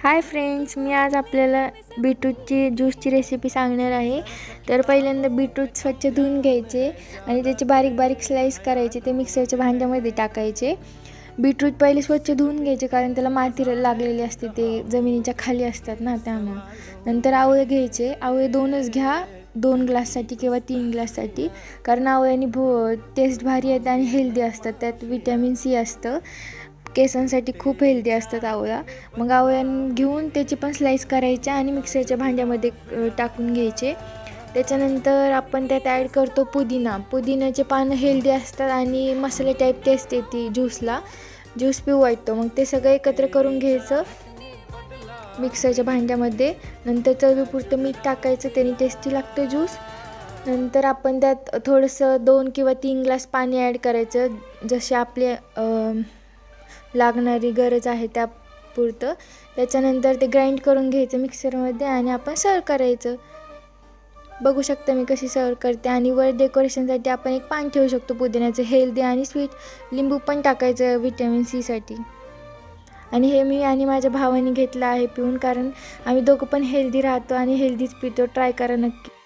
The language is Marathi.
हाय फ्रेंड्स, मी आज आपल्याला बीटरूटची ज्यूसची रेसिपी सांगणार आहे। तर पहिल्यांदा बीटरूट स्वच्छ धुवून घ्यायचे आणि त्याचे बारीक बारीक स्लाइस करायचे, ते मिक्सरच्या भांड्यामध्ये टाकायचे। बीटरूट पहिले स्वच्छ धुवून घ्यायचे, कारण त्याला माती लागलेली असते, ते जमिनीच्या खाली असतात ना, त्यामुळे। नंतर आवळे घ्यायचे, आवळे दोनच घ्या, 2 ग्लाससाठी किंवा 3 ग्लाससाठी, कारण आवळ्याने टेस्ट भारी येते आणि हेल्दी असतात, त्यात विटॅमिन सी असतं, केसांसाठी खूप हेल्दी असतात आवळा। मग आवळ्या घेऊन त्याची पण स्लाइस करायच्या आणि मिक्सरच्या भांड्यामध्ये टाकून घ्यायचे। त्याच्यानंतर आपण त्यात ॲड करतो पुदिनाचे पानं हेल्दी असतात आणि मसाले टाईप टेस्ट येते ज्यूसला, ज्यूस पिऊ वाटतो। मग ते सगळं एकत्र करून घ्यायचं मिक्सरच्या भांड्यामध्ये। नंतर चवीपुरतं मीठ टाकायचं, त्याने टेस्टी लागतं ज्यूस। नंतर आपण त्यात थोडंसं 2 किंवा 3 ग्लास पाणी ॲड करायचं, जसे आपले लागणारी गरज आहे त्यापुरतं। त्याच्यानंतर ते ग्राइंड करून घ्यायचं मिक्सरमध्ये आणि आपण सर्व करायचं। बघू शकता मी कशी सर्व करते। आणि वर डेकोरेशनसाठी आपण एक पान ठेवू शकतो पुदिन्याचं, हेल्दी आणि स्वीट। लिंबू पण टाकायचं विटॅमिन सी साठी। आणि हे मी आणि माझ्या भावाने घेतलं आहे पिऊन, कारण आम्ही दोघं पण हेल्दी राहतो आणि हेल्दीच पितो। ट्राय करा नक्की।